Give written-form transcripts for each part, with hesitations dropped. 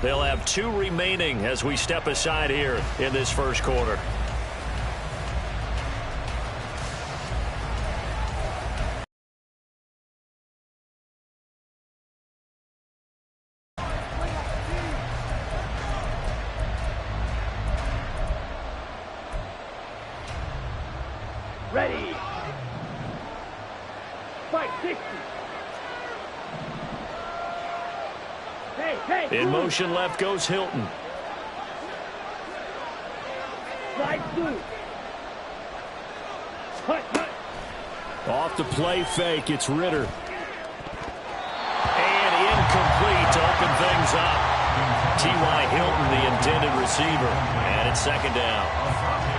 They'll have 2 remaining as we step aside here in this first quarter. Ready. Fight 60. In motion left goes Hilton. Slide through. Off the play fake, it's Ritter. And incomplete to open things up. T.Y. Hilton, the intended receiver. And it's second down.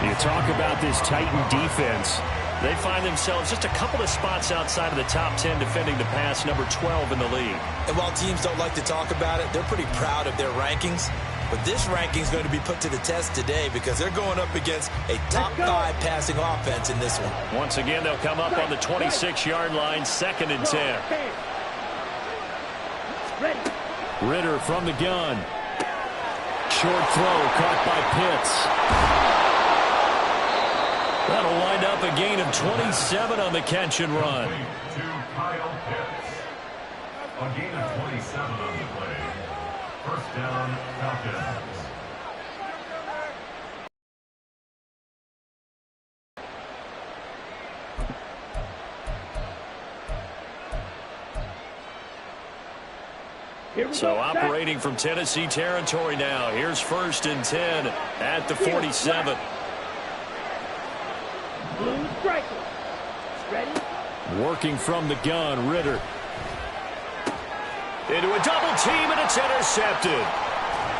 You talk about this Titan defense. They find themselves just a couple of spots outside of the top 10 defending the pass, number 12 in the league. And while teams don't like to talk about it, they're pretty proud of their rankings. But this ranking is going to be put to the test today because they're going up against a top 5 passing offense in this one. Once again, they'll come up on the 26-yard line, 2nd and 10. Ritter from the gun. Short throw caught by Pitts. That'll wind up a gain of 27 on the catch and run. To Kyle Pitts. A gain of 27 on the play. First down, Falcons. So operating from Tennessee territory now. Here's 1st and 10 at the 47. Blue striker. Ready? Working from the gun, Ritter. Into a double team, and it's intercepted.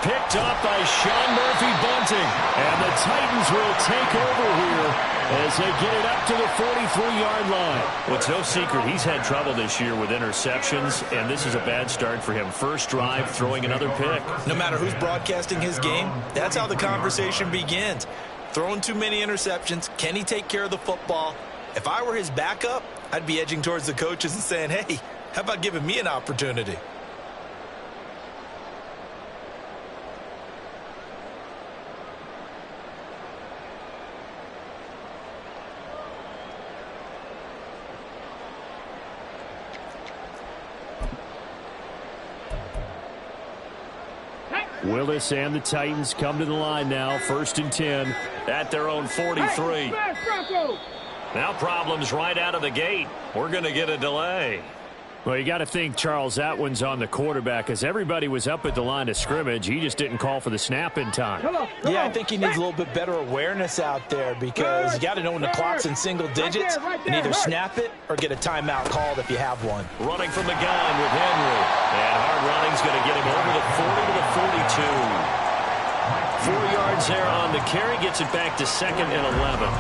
Picked up by Sean Murphy-Bunting. And the Titans will take over here as they get it up to the 43-yard line. Well, it's no secret he's had trouble this year with interceptions, and this is a bad start for him. First drive, throwing another pick. No matter who's broadcasting his game, that's how the conversation begins. Throwing too many interceptions. Can he take care of the football? If I were his backup, I'd be edging towards the coaches and saying, hey, how about giving me an opportunity? Willis and the Titans come to the line now. 1st and 10 at their own 43. Now problems right out of the gate. We're going to get a delay. Well, you got to think, Charles, that one's on the quarterback because everybody was up at the line of scrimmage. He just didn't call for the snap in time. Yeah, I think he needs a little bit better awareness out there because you got to know when the clock's in single digits and either snap it or get a timeout called if you have one. Running from the gun with Henry. And hard running's going to get him over the 40 to the 42. 4 yards there on the carry, gets it back to 2nd and 11.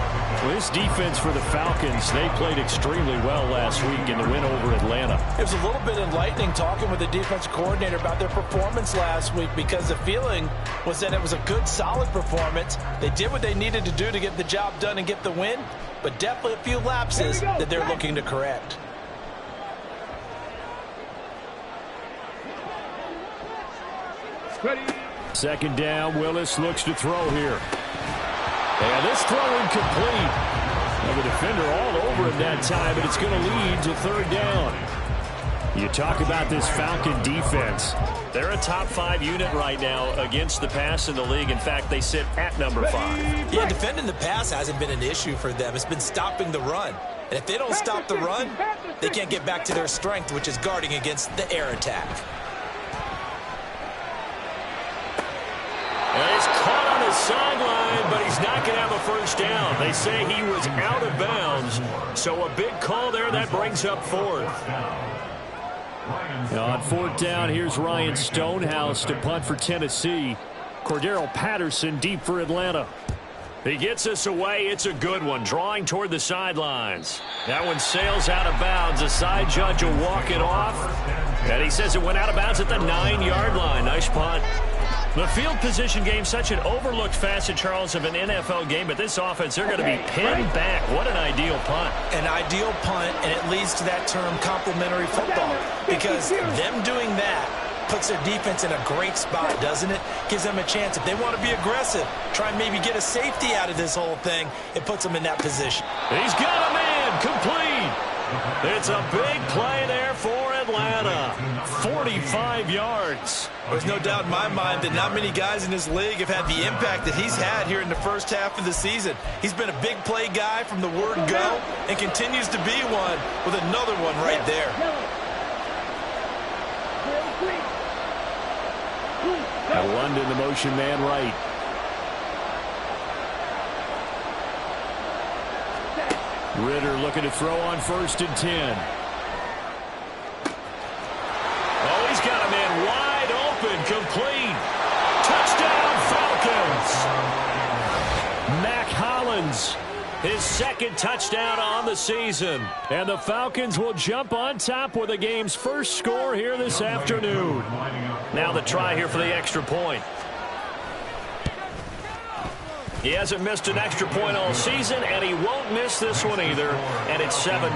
Well, this defense for the Falcons, they played extremely well last week in the win over Atlanta. It was a little bit enlightening talking with the defensive coordinator about their performance last week because the feeling was that it was a good, solid performance. They did what they needed to do to get the job done and get the win, but definitely a few lapses that they're looking to correct. Ready? 2nd down, Willis looks to throw here. And this throw incomplete. Well, the defender all over him that time, but it's going to lead to 3rd down. You talk about this Falcon defense. They're a top 5 unit right now against the pass in the league. In fact, they sit at number 5. Yeah, defending the pass hasn't been an issue for them. It's been stopping the run. And if they don't stop the run, they can't get back to their strength, which is guarding against the air attack. And he's caught on the sideline, but he's not going to have a first down. They say he was out of bounds. So a big call there. That brings up 4th. On 4th down, here's Ryan Stonehouse to punt for Tennessee. Cordero Patterson deep for Atlanta. He gets us away. It's a good one. Drawing toward the sidelines. That one sails out of bounds. The side judge will walk it off. And he says it went out of bounds at the 9-yard line. Nice punt. The field position game, such an overlooked facet, Charles, of an NFL game, but this offense, they're going to be pinned back. What an ideal punt. An ideal punt, and it leads to that term complimentary football, because them doing that puts their defense in a great spot, doesn't it? Gives them a chance. If they want to be aggressive, try and maybe get a safety out of this whole thing, it puts them in that position. He's got a man complete. It's a big play there for Atlanta. 45 yards. There's no doubt in my mind that not many guys in this league have had the impact that he's had here in the first half of the season. He's been a big play guy from the word go and continues to be one with another one right there. Now London, the motion man right. Ritter looking to throw on 1st and 10. Oh, he's got a man wide open, complete. Touchdown, Falcons. Mac Hollins, his 2nd touchdown on the season. And the Falcons will jump on top with the game's first score here this afternoon. Now the try here for the extra point. He hasn't missed an extra point all season, and he won't miss this one either. And it's 7-0.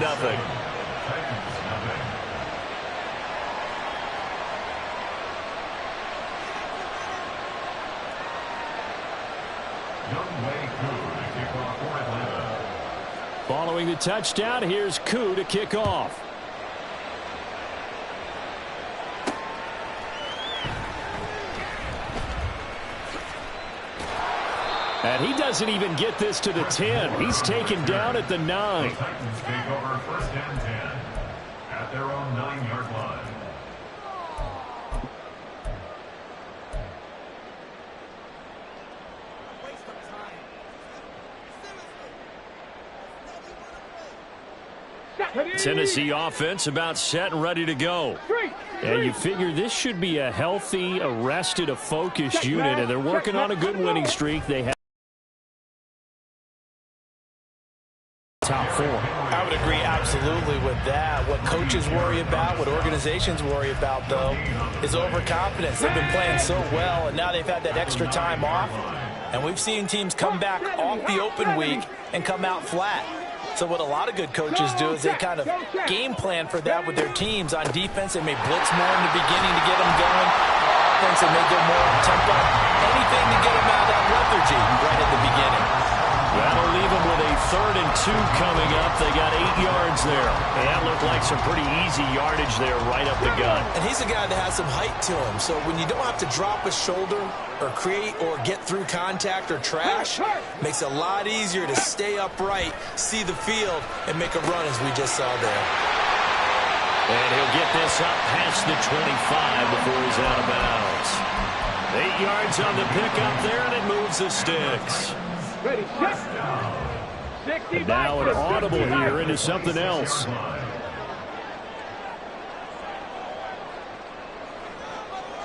Following the touchdown, here's Koo to kick off. And he doesn't even get this to the 10. He's taken down at the 9. The Titans take over 1st and 10 at their own 9-yard line. Tennessee offense about set and ready to go. And you figure this should be a healthy, a rested, a focused unit, and they're working on a good winning streak. They have top 4. I would agree absolutely with that. What coaches worry about, what organizations worry about, though, is overconfidence. They've been playing so well, and now they've had that extra time off. And we've seen teams come back off the open week and come out flat. So what a lot of good coaches do is they kind of game plan for that with their teams. On defense, they may blitz more in the beginning to get them going. Offense, they may go more on tempo. Anything to get them out of that lethargy right at the beginning. That'll leave them with a 3rd and 2 coming up. They got 8 yards there. And that looked like some pretty easy yardage there right up the gut. And he's a guy that has some height to him. So when you don't have to drop a shoulder or create or get through contact or trash, makes it a lot easier to stay upright, see the field, and make a run as we just saw there. And he'll get this up past the 25 before he's out of bounds. 8 yards on the pickup there, and it moves the sticks. Ready, And now an audible here into something else.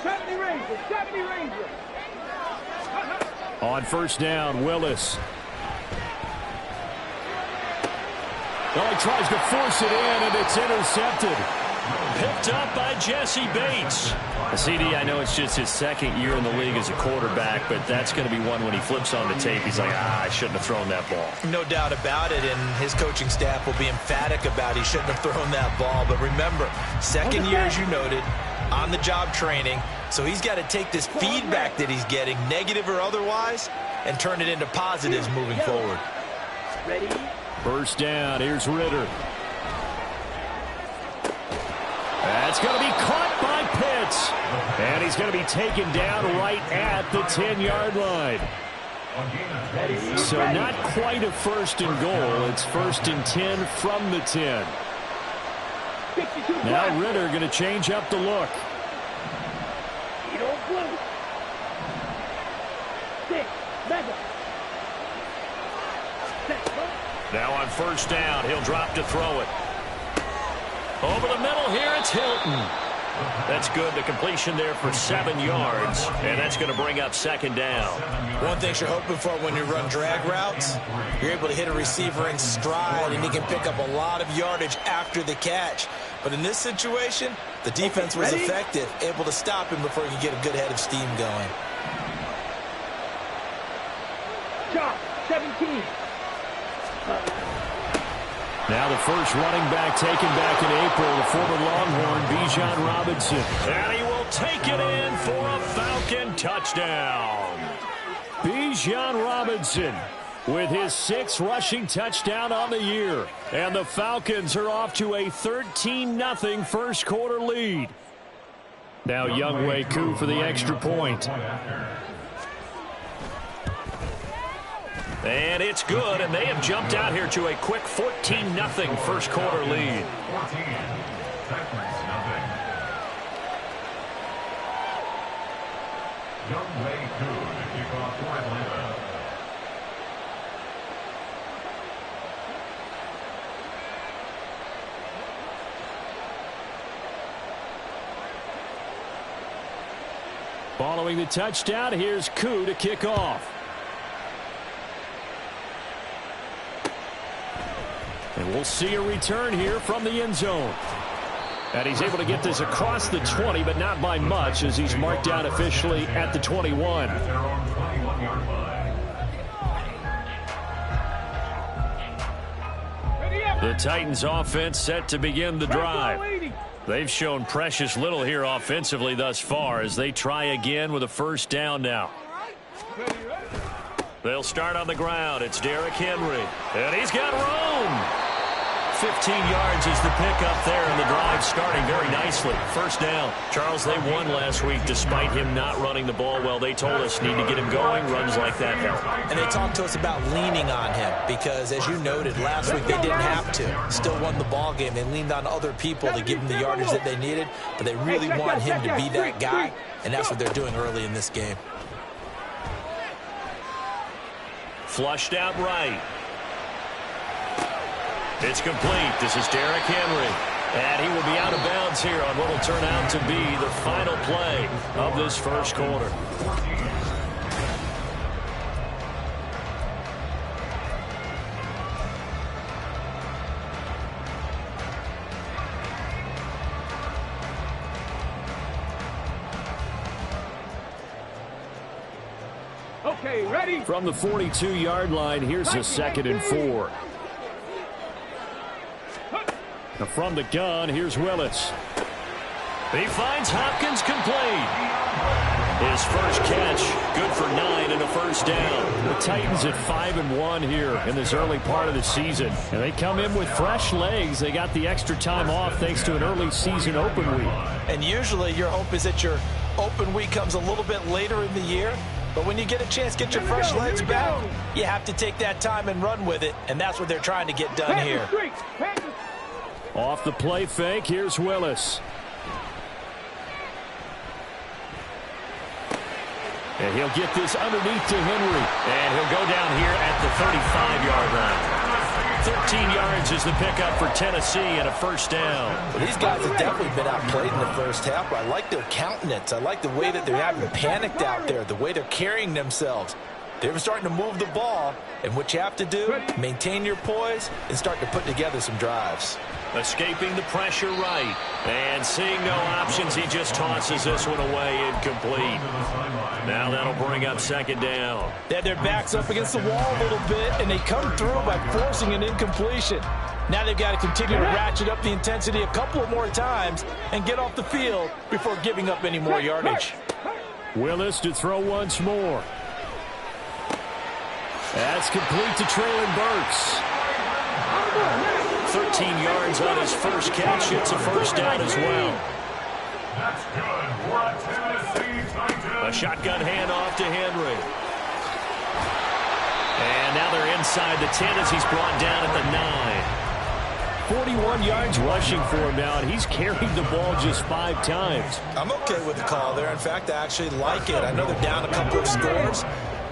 70 Rangers, 70 Rangers. On 1st down, Willis. Well, he tries to force it in, and it's intercepted. Picked up by Jesse Bates. CD, I know it's just his 2nd year in the league as a quarterback, but that's going to be one when he flips on the tape. He's like, I shouldn't have thrown that ball. No doubt about it, and his coaching staff will be emphatic about he shouldn't have thrown that ball. But remember, 2nd year, as you noted, on-the-job training, so he's got to take this feedback that he's getting, negative or otherwise, and turn it into positives moving forward. Ready? 1st down, here's Ritter. That's going to be caught by Pitts. And he's going to be taken down right at the 10-yard line. So not quite a 1st and goal. It's 1st and 10 from the 10. Now Ritter going to change up the look. Now on 1st down, he'll drop to throw it. Over the middle here, it's Hilton. That's good. The completion there for 7 yards, and that's going to bring up 2nd down. One thing you're hoping for when you run drag routes, you're able to hit a receiver in stride, and he can pick up a lot of yardage after the catch. But in this situation, the defense was effective, able to stop him before he could get a good head of steam going. Shot, 17. Now the first running back taken back in April, the former Longhorn, Bijan Robinson. And he will He'll take it in for a Falcon touchdown. Bijan Robinson with his 6th rushing touchdown on the year. And the Falcons are off to a 13-0 first quarter lead. Now Younghoe Koo for the extra point. And it's good, and they have jumped out here to a quick 14-0 first quarter lead. 14, Titans nothing. Younghoe Koo to kick off for Atlanta. Following the touchdown, here's Koo to kick off. And we'll see a return here from the end zone. And he's able to get this across the 20, but not by much, as he's marked down officially at the 21. At their own 21-yard line. The Titans offense set to begin the drive. They've shown precious little here offensively thus far as they try again with a first down now. They'll start on the ground. It's Derrick Henry. And he's got room. 15 yards is the pickup there, and the drive starting very nicely. First down. Charles, they won last week despite him not running the ball well. They told us need to get him going. Runs like that help. And they talked to us about leaning on him because, as you noted, last week they didn't have to. Still won the ball game. They leaned on other people to give them the yardage that they needed, but they really want him to be that guy, and that's what they're doing early in this game. Flushed out right. It's complete. This is Derrick Henry. And he will be out of bounds here on what will turn out to be the final play of this first quarter. Okay, ready? From the 42-yard line, here's a 2nd and 4. Now from the gun, here's Willis. He finds Hopkins complete. His first catch, good for 9 and a first down. The Titans at 5-1 here in this early part of the season. And they come in with fresh legs. They got the extra time off thanks to an early season open week. And usually your hope is that your open week comes a little bit later in the year. But when you get a chance to get your fresh legs back, you have to take that time and run with it. And that's what they're trying to get done here. Off the play fake, here's Willis. And he'll get this underneath to Henry. And he'll go down here at the 35-yard line. 13 yards is the pickup for Tennessee and a first down. Well, these guys have definitely been outplayed in the first half. I like their countenance. I like the way that they're having panicked out there, the way they're carrying themselves. They're starting to move the ball, and what you have to do, maintain your poise and start to put together some drives. Escaping the pressure right. And seeing no options, he just tosses this one away incomplete. Now that'll bring up 2nd down. They had their backs up against the wall a little bit, and they come through by forcing an incompletion. Now they've got to continue to ratchet up the intensity a couple of more times and get off the field before giving up any more yardage. Willis to throw once more. That's complete to Traylon Burks. 13 yards on his first catch. It's a first down as well. That's good for a Tennessee Titans. A shotgun handoff to Henry. And now they're inside the 10 as he's brought down at the 9. 41 yards rushing for him now, and he's carried the ball just 5 times. I'm okay with the call there. In fact, I actually like it. I know they're down a couple of scores,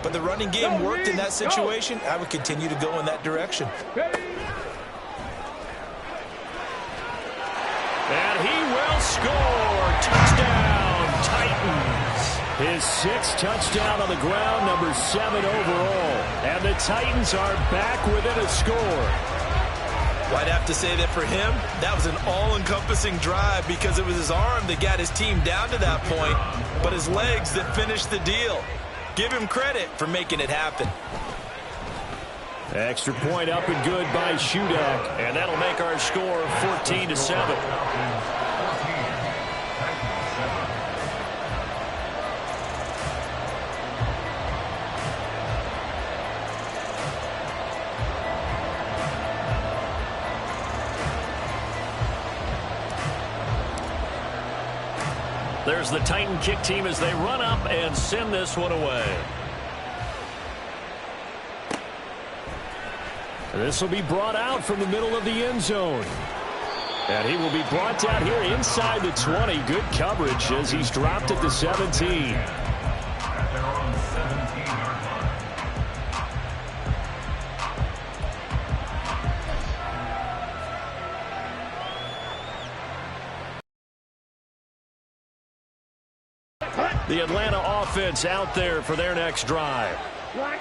but the running game worked in that situation. I would continue to go in that direction. And he will score. Touchdown, Titans. His 6th touchdown on the ground, number 7 overall. And the Titans are back within a score. Well, I'd have to say that for him, that was an all-encompassing drive because it was his arm that got his team down to that point, but his legs that finished the deal. Give him credit for making it happen. Extra point up and good by Shudak. And that'll make our score 14-7. There's the Titan kick team as they run up and send this one away. This will be brought out from the middle of the end zone. And he will be brought down here inside the 20. Good coverage as he's dropped at the 17. At their own 17-yard line. The Atlanta offense out there for their next drive.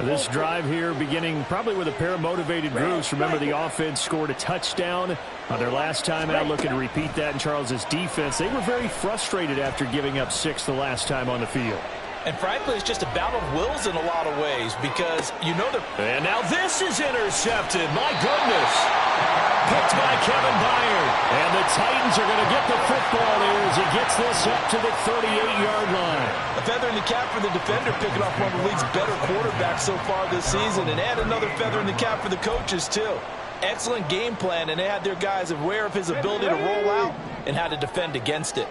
This drive here beginning probably with a pair of motivated groups. Remember, the offense scored a touchdown on their last time out, looking to repeat that in Charles's defense. They were very frustrated after giving up 6 the last time on the field. And frankly, it's just a battle of wills in a lot of ways because you know the... And now this is intercepted. My goodness. Picked by Kevin Byard. And the Titans are going to get the football here as he gets this up to the 38-yard line. A feather in the cap for the defender, picking off one of the league's better quarterbacks so far this season. And add another feather in the cap for the coaches, too. Excellent game plan, and they had their guys aware of his ability to roll out and how to defend against it.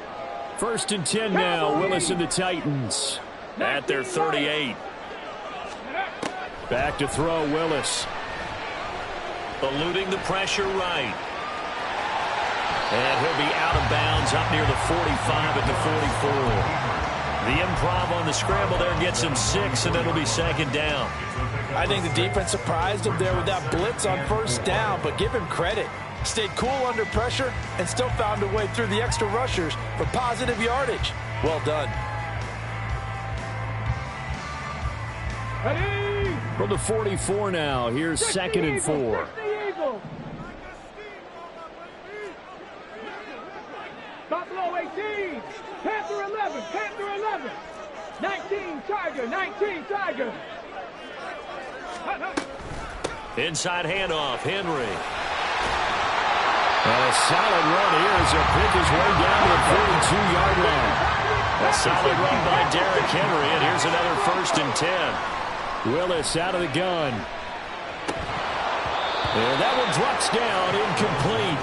1st and 10 now. Willis and the Titans at their 38. Back to throw, Willis. Eluding the pressure right. And he'll be out of bounds up near the 45 at the 44. The improv on the scramble there gets him 6, and it'll be 2nd down. I think the defense surprised him there with that blitz on 1st down, but give him credit. Stayed cool under pressure and still found a way through the extra rushers for positive yardage. Well done. Ready? From the 44 now, here's 2nd and 4. Buffalo 18, Panther 11, Panther 11, 19 Tiger, 19 Tiger. Inside handoff, Henry. And a solid run here as he'll pick his way down to the 42-yard line. A solid run by Derrick Henry, and here's another 1st and 10. Willis out of the gun. And that one drops down, incomplete.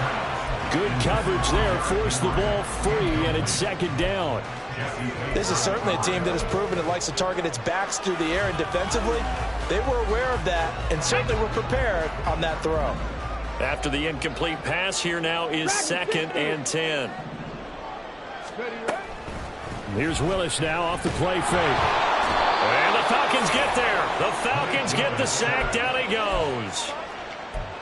Good coverage there, forced the ball free, and it's 2nd down. This is certainly a team that has proven it likes to target its backs through the air, and defensively, they were aware of that and certainly were prepared on that throw. After the incomplete pass, here now is 2nd and 10. Here's Willis now off the play fake. And the Falcons get there. The Falcons get the sack. Down he goes.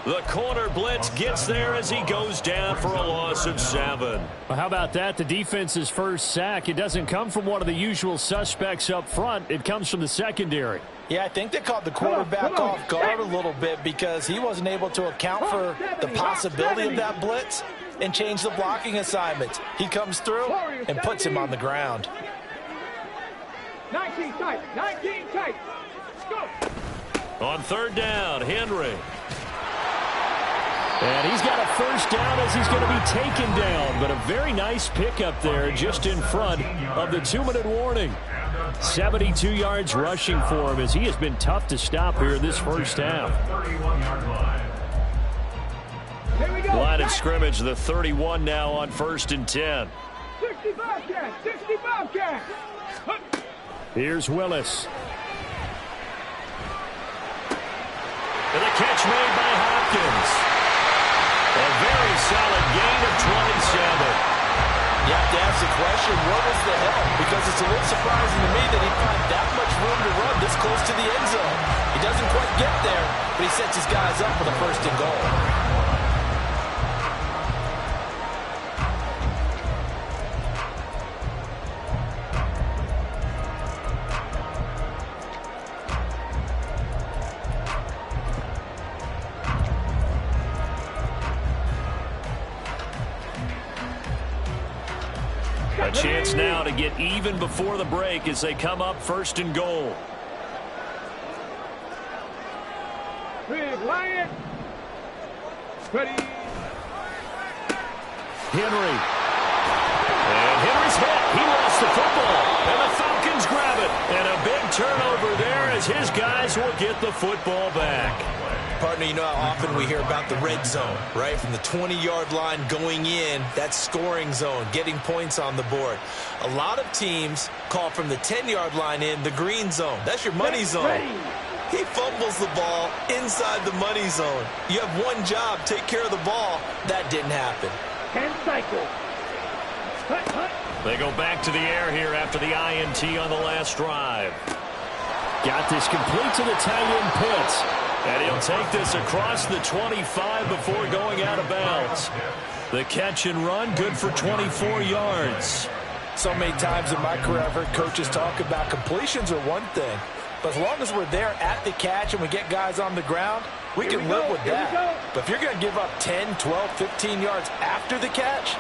The corner blitz gets there as he goes down for a loss of 7. Well, how about that? The defense's first sack. It doesn't come from one of the usual suspects up front. It comes from the secondary. Yeah, I think they caught the quarterback off guard a little bit because he wasn't able to account for the possibility of that blitz and change the blocking assignments. He comes through and puts him on the ground. 19 tight, 19 tight. Go. On 3rd down, Henry. And he's got a 1st down as he's going to be taken down. But a very nice pickup there just in front of the 2-minute warning. 72 yards rushing for him as he has been tough to stop here in this 1st half. Line of scrimmage, the 31 now on 1st and 10. 65 cat, 65 cat. Here's Willis. And the catch made by Hopkins. A very solid gain of 27. You have to ask the question, what was the help? Because it's a little surprising to me that he found that much room to run this close to the end zone. He doesn't quite get there, but he sets his guys up for the 1st and goal. A chance now to get even before the break as they come up 1st and goal. Big Lion. Ready. Henry. And Henry's hit. He lost the football. And the Falcons grab it. And a big turnover there as as his guys will get the football back. Partner, you know how often we hear about the red zone, right? From the 20-yard line going in, that's scoring zone, getting points on the board. A lot of teams call from the 10-yard line in the green zone. That's your money zone. He fumbles the ball inside the money zone. You have one job, take care of the ball. That didn't happen. 10 cycles. They go back to the air here after the INT on the last drive. Got this complete to the tight end Pitts. And he'll take this across the 25 before going out of bounds. The catch and run, good for 24 yards. So many times in my career I've heard coaches talk about completions are one thing. But as long as we're there at the catch and we get guys on the ground, we can live with that. But if you're going to give up 10, 12, 15 yards after the catch,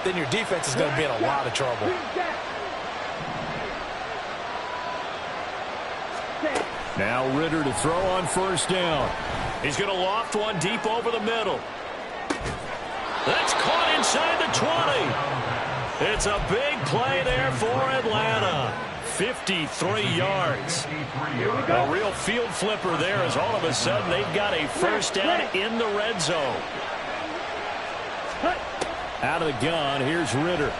then your defense is going to be in a lot of trouble. Now Ritter to throw on first down. He's going to loft one deep over the middle. That's caught inside the 20. It's a big play there for Atlanta. 53 yards. A real field flipper there as all of a sudden they've got a first down in the red zone. Out of the gun, here's Ritter.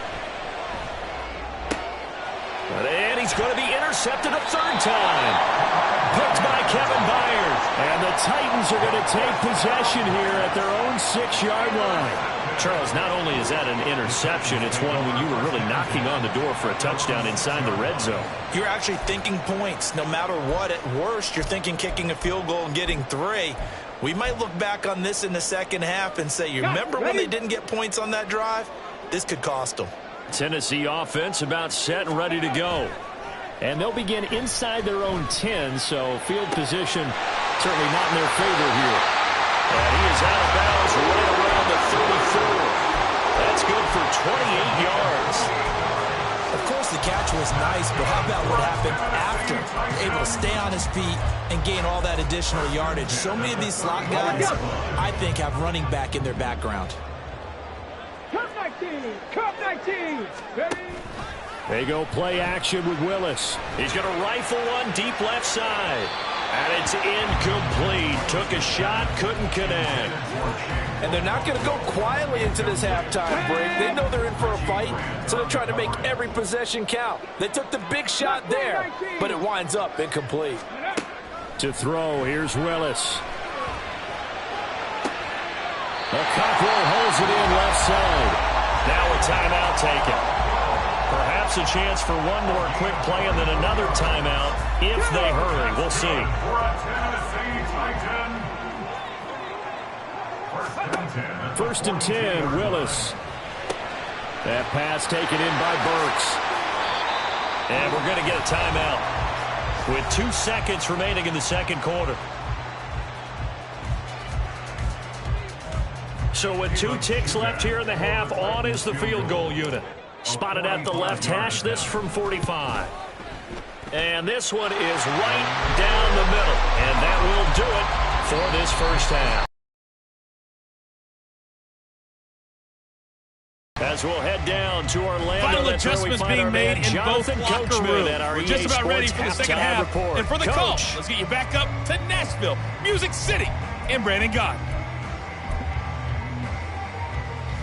And he's going to be intercepted a third time. Picked by Kevin Byard. And the Titans are going to take possession here at their own 6-yard line. Charles, not only is that an interception, it's one when you were really knocking on the door for a touchdown inside the red zone. You're actually thinking points. No matter what, at worst, you're thinking kicking a field goal and getting 3. We might look back on this in the second half and say, you remember when they didn't get points on that drive? This could cost them. Tennessee offense about set and ready to go. And they'll begin inside their own 10, so field position certainly not in their favor here. And he is out of bounds right around the 34. That's good for 28 yards. Of course, the catch was nice, but how about what happened after? Able to stay on his feet and gain all that additional yardage. So many of these slot guys, I think, have running back in their background. Cup 19. Cup 19. Ready? They go play action with Willis. He's going to rifle one deep left side. And it's incomplete. Took a shot, couldn't connect. And they're not going to go quietly into this halftime break. They know they're in for a fight, so they're trying to make every possession count. They took the big shot there, but it winds up incomplete. To throw, here's Willis. Cockrell holds it in left side. Now a timeout taken. Perhaps a chance for one more quick play and then another timeout if they hurry. We'll see. First and 10, Willis. That pass taken in by Burks. And we're going to get a timeout with 2 seconds remaining in the second quarter. So with 2 ticks left here in the half, on is the field goal unit. Spotted at the left hash, this from 45. And this one is right down the middle. And that will do it for this first half. As we'll head down to Orlando. Final adjustments being made in both locker rooms. We're just about ready for the second half. And for the call, let's get you back up to Nashville, Music City, and Brandon Gott.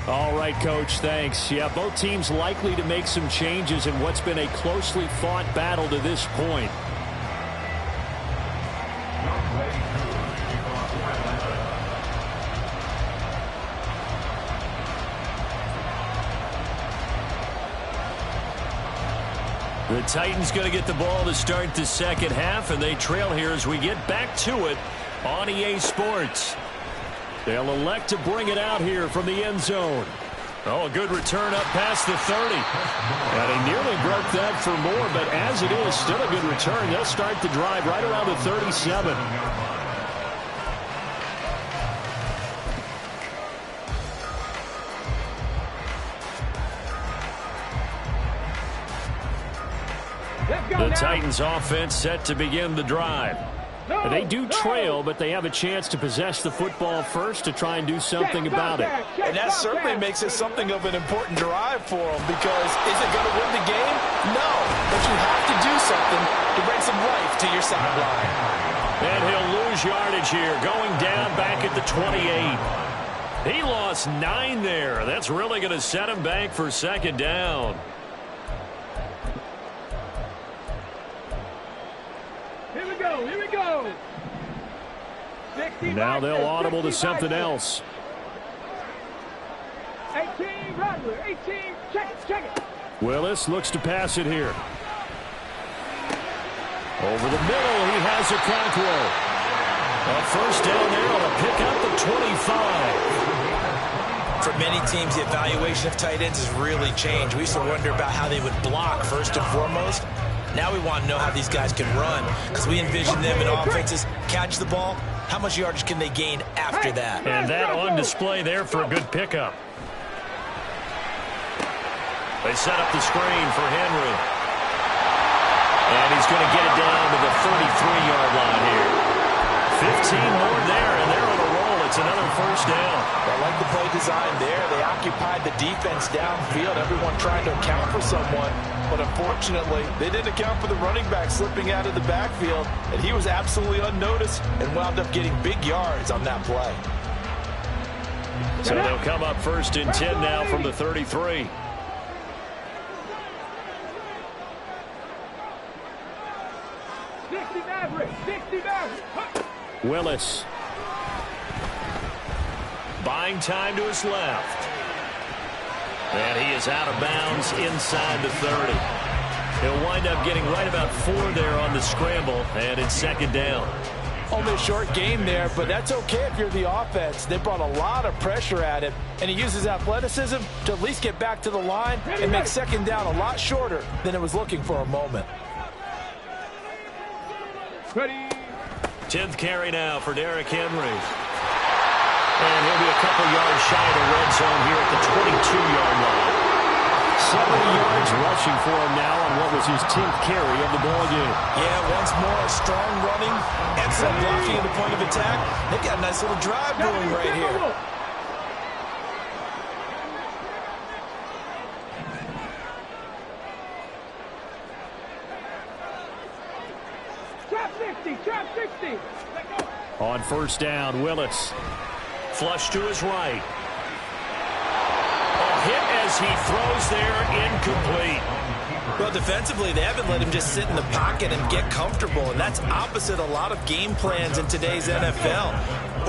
All right, Coach, thanks. Yeah, both teams likely to make some changes in what's been a closely fought battle to this point. The Titans going to get the ball to start the second half, and they trail here as we get back to it on EA Sports. They'll elect to bring it out here from the end zone. Oh, a good return up past the 30. And he nearly broke that for more, but as it is, still a good return. They'll start the drive right around the 37. The Titans offense set to begin the drive. They do trail, but they have a chance to possess the football first to try and do something about it. And that certainly makes it something of an important drive for them, because is it going to win the game? No, but you have to do something to bring some life to your near sideline. And he'll lose yardage here, going down back at the 28. He lost 9 there. That's really going to set him back for second down. Here we go. Here we go. Now they'll audible to something else. 18, Rattler. 18, check it. Willis looks to pass it here. Over the middle, he has a Conqueror. A first down there on a pick up the 25. For many teams, the evaluation of tight ends has really changed. We used to wonder about how they would block first and foremost. Now we want to know how these guys can run, because we envision them in offenses catch the ball. How much yardage can they gain after that? And that on display there for a good pickup. They set up the screen for Henry. And he's going to get it down to the 33-yard line here. 15 more there, and they're on a roll. It's another first down. I like the play design there. They occupied the defense downfield, everyone trying to account for someone. But unfortunately, they didn't account for the running back slipping out of the backfield, and he was absolutely unnoticed and wound up getting big yards on that play. So they'll come up first and 10 now from the 33. Willis. Buying time to his left. And he is out of bounds inside the 30. He'll wind up getting right about 4 there on the scramble, and it's second down. Only a short game there, but that's okay if you're the offense. They brought a lot of pressure at him, and he uses athleticism to at least get back to the line and make second down a lot shorter than it was looking for a moment. Ready. 10th carry now for Derrick Henry. And he'll be a couple yards shy of the red zone here at the 22-yard line. 70 yards rushing for him now on what was his 10th carry of the ball game. Yeah, once more, strong running and some blocking at the point of attack. They've got a nice little drive going right here. Trap 60. On first down, Willis. Flush to his right. A hit as he throws there, incomplete. Well, defensively, they haven't let him just sit in the pocket and get comfortable, and that's opposite a lot of game plans in today's NFL.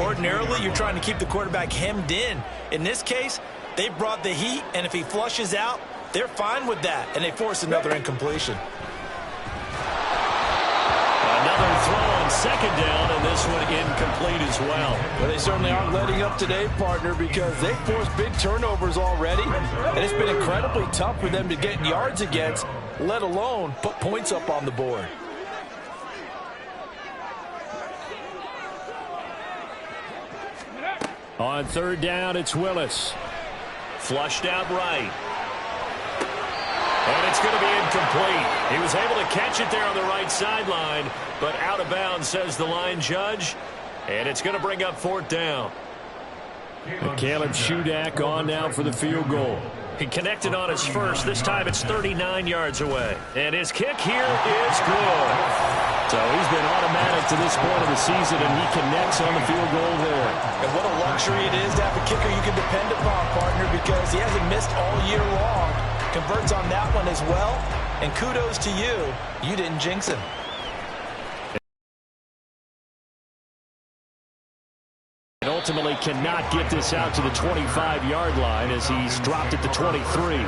Ordinarily, you're trying to keep the quarterback hemmed in. In this case, they brought the heat, and if he flushes out, they're fine with that, and they force another incompletion. Another throw on second down, and this one incomplete as well. Well, they certainly aren't letting up today, partner, because they forced big turnovers already, and it's been incredibly tough for them to get yards against, let alone put points up on the board. On third down, it's Willis. Flushed out right. And it's going to be incomplete. He was able to catch it there on the right sideline, but out of bounds, says the line judge. And it's going to bring up fourth down. Caleb Shudak on now for the field goal. He connected on his first. This time it's 39 yards away. And his kick here is good. So he's been automatic to this point of the season, and he connects on the field goal there. And what a luxury it is to have a kicker you can depend upon, partner, because he hasn't missed all year long. Converts on that one as well. And kudos to you. You didn't jinx him. And ultimately cannot get this out to the 25-yard line as he's dropped at the 23.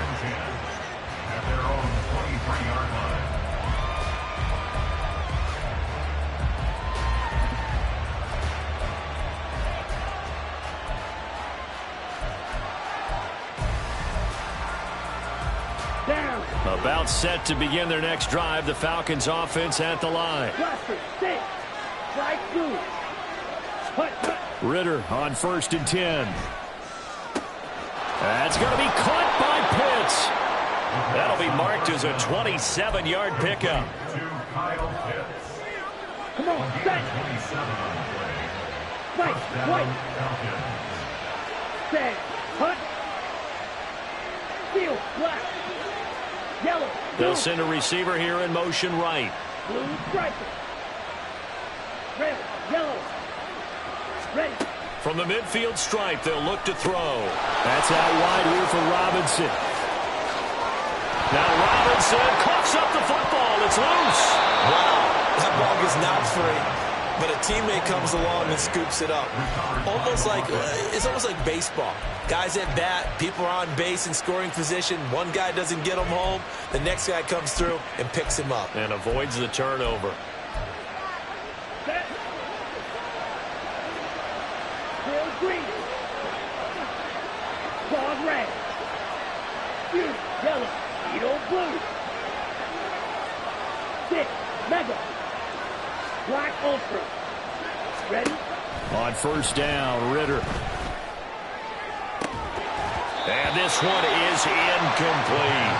About set to begin their next drive. The Falcons offense at the line. Ritter on first and 10. That's going to be caught by Pitts. That'll be marked as a 27-yard pickup. Come on, set. White. Set. Hut. Steel. Black. Yellow. They'll send a receiver here in motion right. Blue striker. Red, yellow. Ready. From the midfield stripe, they'll look to throw. That's out wide here for Robinson. Now Robinson coughs up the football. It's loose. Wow, that ball gets knocked free, but a teammate comes along and scoops it up. It's almost like baseball. Guys at bat, people are on base in scoring position. One guy doesn't get him home. The next guy comes through and picks him up. And avoids the turnover. Set. Field green. Dog red. Blue, yellow. Edo blue. Six, mega. Black ultra. Ready? On first down, Ritter. And this one is incomplete.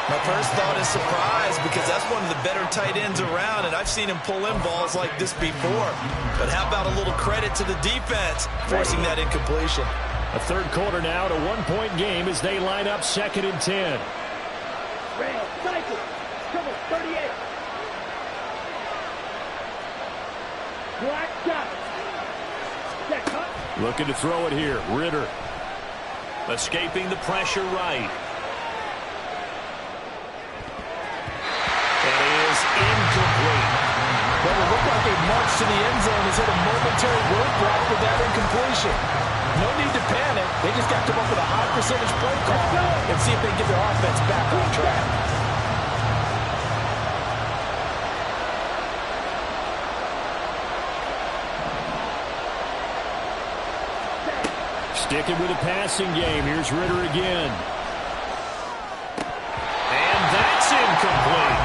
My first thought is surprise because that's one of the better tight ends around, and I've seen him pull in balls like this before. But how about a little credit to the defense forcing that incompletion? A third quarter now, to 1-point game as they line up 2nd and 10. Red, cycle. Trouble, 38. Black dot. Set cut. Looking to throw it here, Ritter. Escaping the pressure right. That is incomplete. Well, it looked like a march to the end zone has hit a momentary roadblock with that incompletion. No need to panic. They just got to come up with a high percentage play call and see if they can get their offense back on track. Sticking with the passing game. Here's Ritter again. And that's incomplete.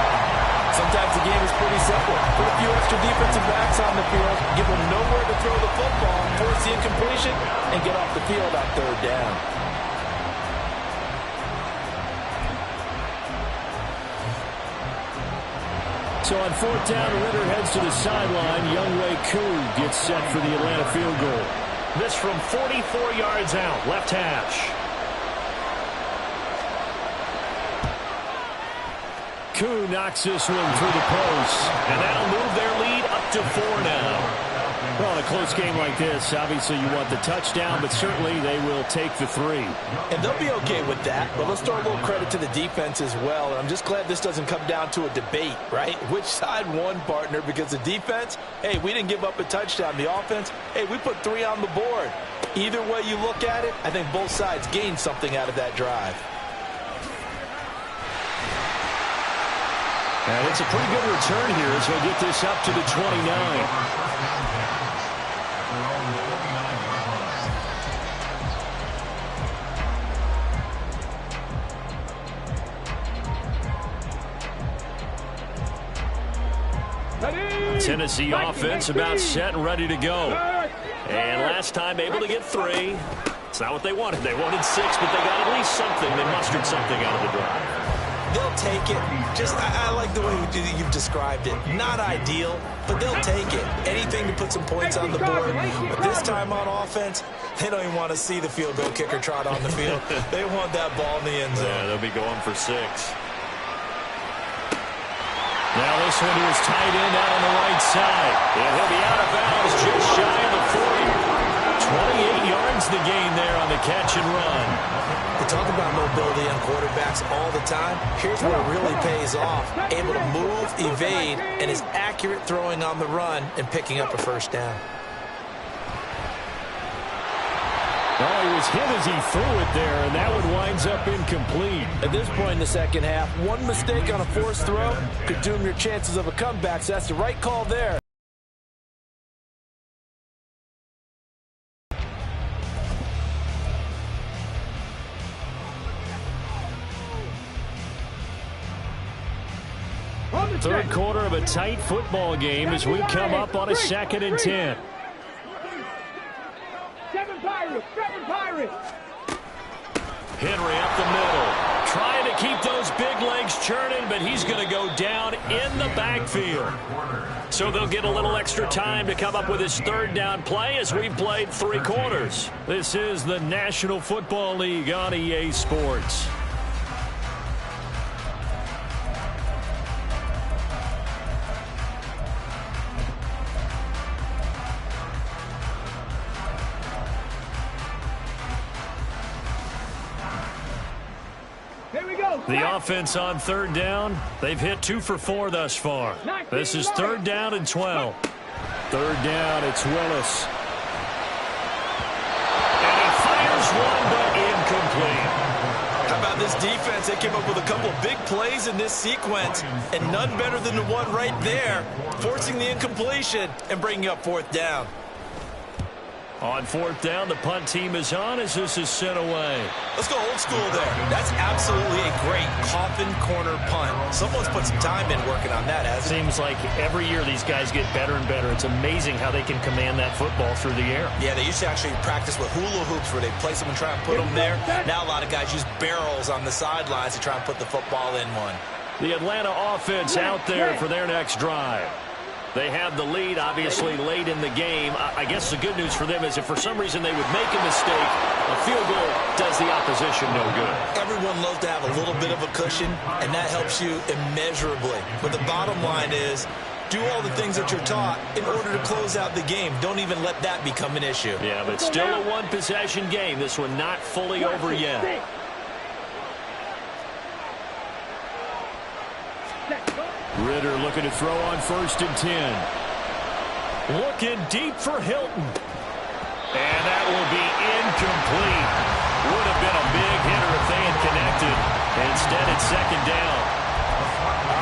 Sometimes the game is pretty simple. Put a few extra defensive backs on the field, give them nowhere to throw the football, force the incompletion, and get off the field on third down. So on fourth down, Ritter heads to the sideline. Younghoe Koo gets set for the Atlanta field goal. This from 44 yards out, left hash. Koo knocks this one through the post. And that'll move their lead up to 4 now. Well, in a close game like this, obviously you want the touchdown, but certainly they will take the 3. And they'll be okay with that, but let's throw a little credit to the defense as well. And I'm just glad this doesn't come down to a debate, right? Which side won, partner? Because the defense, hey, we didn't give up a touchdown. The offense, hey, we put 3 on the board. Either way you look at it, I think both sides gained something out of that drive. And it's a pretty good return here as they get this up to the 29. Tennessee offense about set and ready to go. And last time able to get 3. It's not what they wanted. They wanted 6, but they got at least something. They mustered something out of the drive. They'll take it. I like the way you've described it. Not ideal, but they'll take it. Anything to put some points on the board. But this time on offense, they don't even want to see the field goal kicker trot on the field. They want that ball in the end zone. Yeah, they'll be going for 6. Now this one is tight end out on the right side. And he'll be out of bounds just shy of the 40. 28 yards the gain there on the catch and run. We talk about mobility on quarterbacks all the time. Here's where it really pays off. Able to move, evade, and is accurate throwing on the run and picking up a first down. Oh, he was hit as he threw it there, and that one winds up incomplete. At this point in the second half, one mistake on a forced throw could doom your chances of a comeback, so that's the right call there. Third quarter of a tight football game as we come up on a 2nd and 10. 7 Pirates, 7 Pirates. Henry up the middle, trying to keep those big legs churning, but he's going to go down in the backfield. So they'll get a little extra time to come up with his third down play as we've played 3 quarters. This is the National Football League on EA Sports. The offense on third down, they've hit 2 for 4 thus far. This is third down and 12. Third down, it's Willis. And he fires one, but incomplete. How about this defense? They came up with a couple of big plays in this sequence, and none better than the one right there, forcing the incompletion and bringing up fourth down. On fourth down, the punt team is on as this is sent away. Let's go old school there. That's absolutely a great coffin corner punt. Someone's put some time in working on that, hasn't it? Seems like every year these guys get better and better. It's amazing how they can command that football through the air. Yeah, they used to actually practice with hula hoops where they place them and try and put them there. Now a lot of guys use barrels on the sidelines to try and put the football in one. The Atlanta offense out there for their next drive. They have the lead, obviously, late in the game. I guess the good news for them is if for some reason they would make a mistake, a field goal does the opposition no good. Everyone loves to have a little bit of a cushion, and that helps you immeasurably. But the bottom line is, do all the things that you're taught in order to close out the game. Don't even let that become an issue. Yeah, but still a one-possession game. This one not fully over yet. Ritter looking to throw on 1st and 10. Looking deep for Hilton. And that will be incomplete. Would have been a big hitter if they had connected. Instead, it's second down.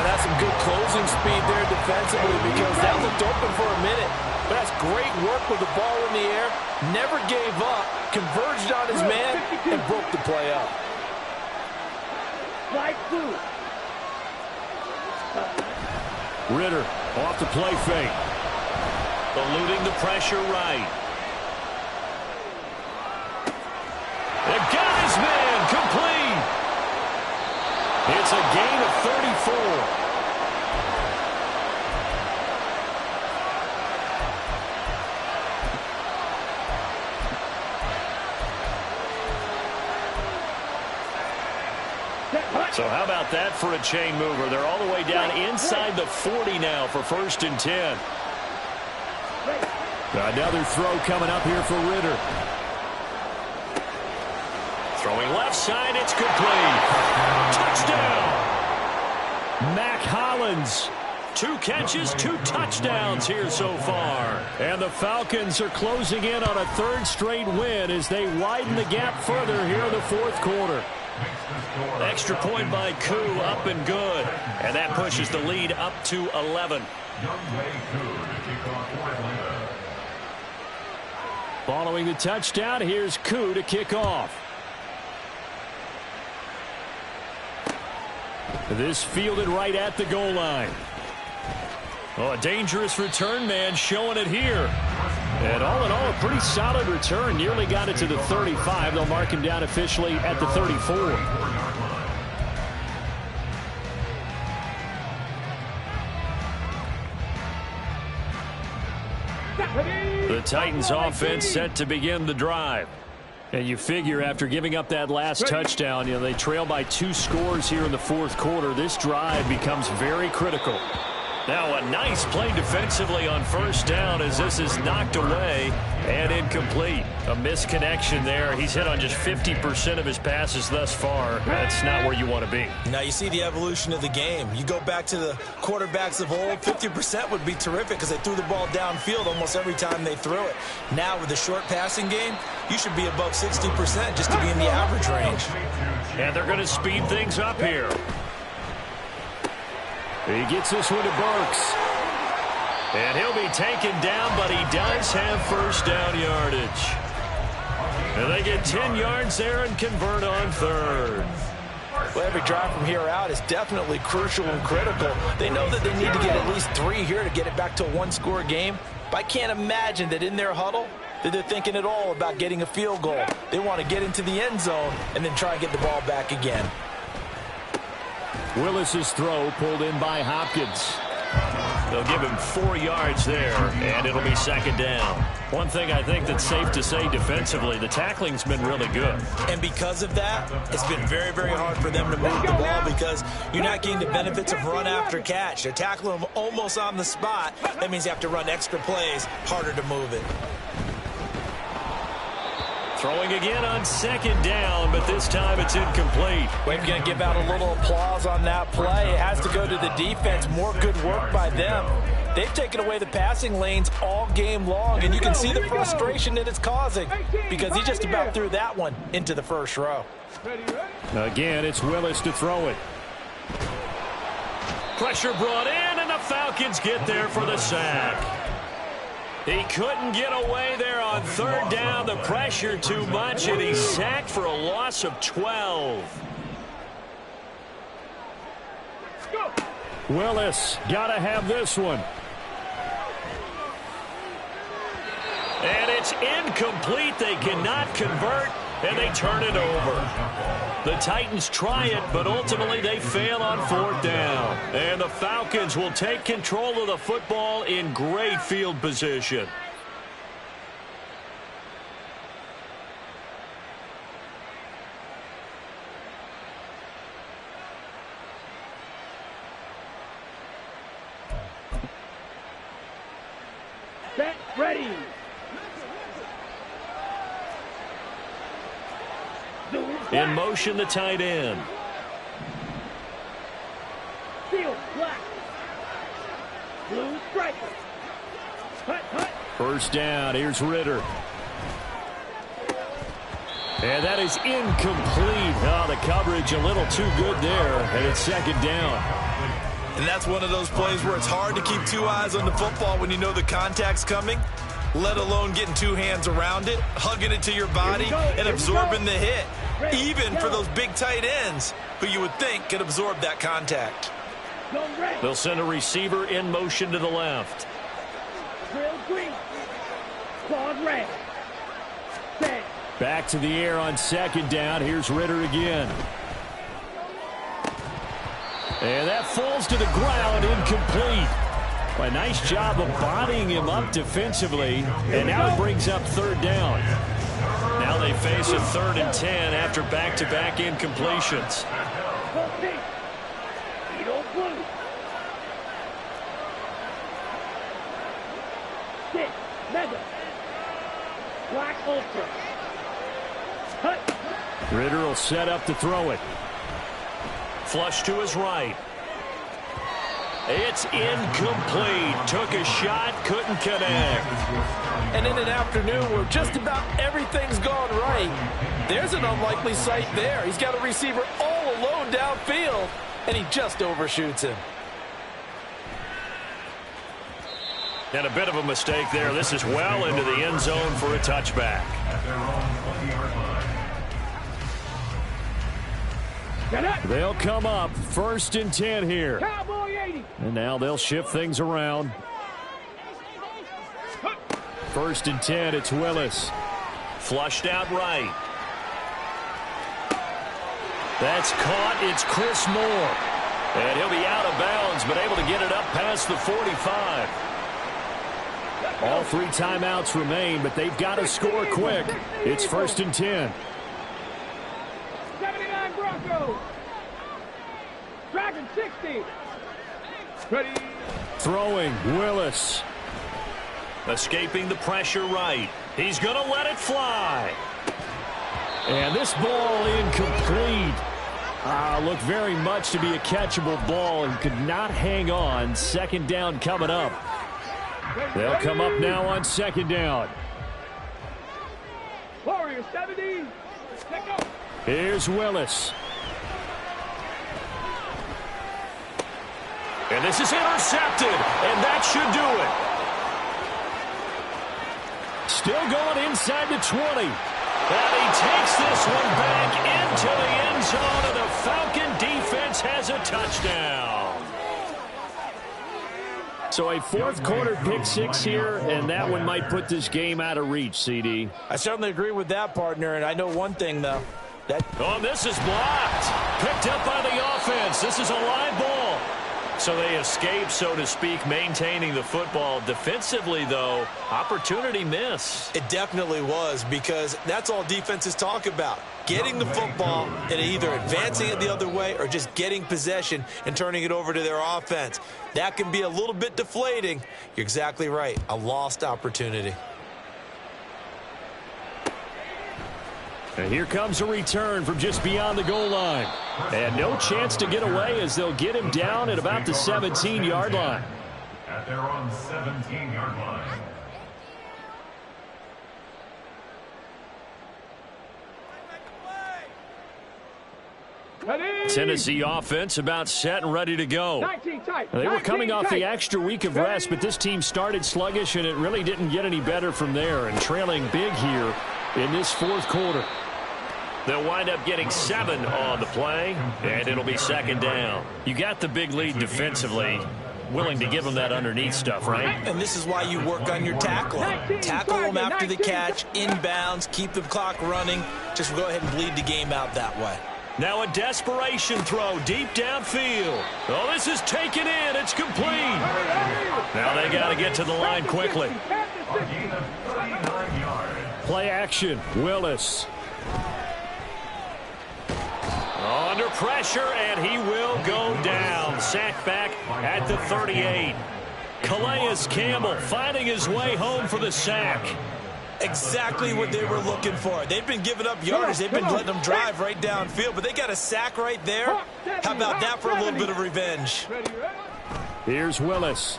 That's some good closing speed there defensively because that looked open for a minute. But that's great work with the ball in the air. Never gave up, converged on his man, and broke the play up. Ritter off the play fake. Eluding the pressure right. They got his man complete. It's a gain of 34. So how about that for a chain mover? They're all the way down inside the 40 now for 1st and 10. Another throw coming up here for Ritter. Throwing left side, it's complete. Touchdown! Mac Hollins. 2 catches, 2 touchdowns here so far. And the Falcons are closing in on a 3rd straight win as they widen the gap further here in the 4th quarter. Extra point by Koo, up and good. And that pushes the lead up to 11. Following the touchdown, here's Koo to kick off. This fielded right at the goal line. Oh, a dangerous return man showing it here. And all in all, a pretty solid return. Nearly got it to the 35. They'll mark him down officially at the 34. The Titans offense set to begin the drive. And you figure after giving up that last touchdown, they trail by 2 scores here in the 4th quarter. This drive becomes very critical. Now a nice play defensively on 1st down as this is knocked away and incomplete. A misconnection there. He's hit on just 50% of his passes thus far. That's not where you want to be. Now you see the evolution of the game. You go back to the quarterbacks of old, 50% would be terrific because they threw the ball downfield almost every time they threw it. Now with the short passing game, you should be above 60% just to be in the average range. And they're going to speed things up here. He gets this one to Burks. And he'll be taken down, but he does have 1st down yardage. And they get 10 yards there and convert on 3rd. Well, every drive from here out is definitely crucial and critical. They know that they need to get at least 3 here to get it back to a 1-score game. But I can't imagine that in their huddle that they're thinking at all about getting a field goal. They want to get into the end zone and then try and get the ball back again. Willis's throw pulled in by Hopkins. They'll give him 4 yards there, and it'll be 2nd down. One thing I think that's safe to say defensively, the tackling's been really good. And because of that, it's been very, very hard for them to move the ball because you're not getting the benefits of run after catch. They're tackling them almost on the spot. That means you have to run extra plays, harder to move it. Throwing again on second down, but this time it's incomplete. We're going to give out a little applause on that play. It has to go to the defense. More good work by them. They've taken away the passing lanes all game long, and you can see the frustration that it's causing because he just about threw that one into the first row. Again, it's Willis to throw it. Pressure brought in, and the Falcons get there for the sack. He couldn't get away there on third down. The pressure too much, and he's sacked for a loss of 12. Willis, gotta have this one. And it's incomplete. They cannot convert, and they turn it over. The Titans try it, but ultimately they fail on fourth down. And the Falcons will take control of the football in great field position. Set, ready. In motion, the tight end. Field, black. Blue striker. Hut, hut. First down, here's Ritter. And that is incomplete. Oh, the coverage a little too good there, and it's second down. And that's one of those plays where it's hard to keep two eyes on the football when you know the contact's coming, let alone getting two hands around it, hugging it to your body, and absorbing the hit. Even for those big tight ends who you would think could absorb that contact. They'll send a receiver in motion to the left. Drill green. Claude red. Set. Back to the air on second down. Here's Ritter again. And that falls to the ground, incomplete. A nice job of bodying him up defensively. And now it brings up third down. Now they face a 3rd and 10 after back-to-back incompletions. Six, mega. Black ultra. Hut. Ritter will set up to throw it. Flush to his right. It's incomplete. Took a shot, couldn't connect. And in an afternoon where just about everything's gone right, there's an unlikely sight there. He's got a receiver all alone downfield, and he just overshoots him. And a bit of a mistake there. This is well into the end zone for a touchback. They'll come up 1st and 10 here. Cowboy 80. And now they'll shift things around. 1st and 10, it's Willis. Flushed out right. That's caught. It's Chris Moore. And he'll be out of bounds, but able to get it up past the 45. All 3 timeouts remain, but they've got to score quick. It's 1st and 10. 79 Broncos. Dragon 60. Ready. Throwing, Willis. Escaping the pressure right. He's going to let it fly. And this ball incomplete. Looked very much to be a catchable ball and could not hang on. 2nd down coming up. They'll come up now on 2nd down. Warrior 70. Let go. Here's Willis. And this is intercepted, and that should do it. Still going inside the 20. And he takes this one back into the end zone, and the Falcon defense has a touchdown. So a 4th quarter pick 6 here, and that one might put this game out of reach, CD. I certainly agree with that, partner, and I know one thing, though. This is blocked. Picked up by the offense. This is a live ball. So they escape, so to speak, maintaining the football. Defensively, though, opportunity miss. It definitely was, because that's all defenses talk about. Getting the football and either advancing it the other way or just getting possession and turning it over to their offense. That can be a little bit deflating. You're exactly right. A lost opportunity. And here comes a return from just beyond the goal line. And no chance to get away as they'll get him down at about the 17-yard line. At their own 17-yard line. Tennessee offense about set and ready to go. They were coming off the extra week of rest, but this team started sluggish, and it really didn't get any better from there, and trailing big here in this fourth quarter. They'll wind up getting 7 on the play, and it'll be second down. You got the big lead defensively. Willing to give them that underneath stuff, right? And this is why you work on your tackling. Tackle them after the catch, inbounds, keep the clock running. Just go ahead and bleed the game out that way. Now a desperation throw deep downfield. Oh, this is taken in. It's complete. Now they got to get to the line quickly. A gain of 39 yards. Play action. Willis. Under pressure, and he will go down. Sacked back at the 38. Calais Campbell finding his way home for the sack. Exactly what they were looking for. They've been giving up yardage. They've been letting them drive right downfield, but they got a sack right there. How about that for a little bit of revenge? Here's Willis.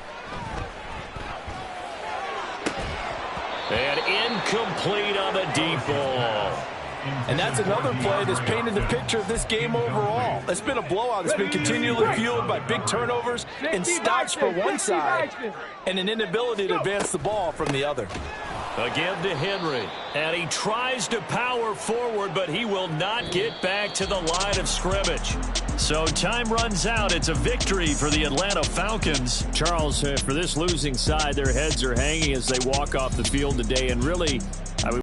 And incomplete on the deep ball. And that's another play that's painted the picture of this game overall. It's been a blowout. It's been continually fueled by big turnovers and stops for one side and an inability to advance the ball from the other. Again to Henry. And he tries to power forward, but he will not get back to the line of scrimmage. So time runs out. It's a victory for the Atlanta Falcons. Charles, for this losing side, their heads are hanging as they walk off the field today. And really,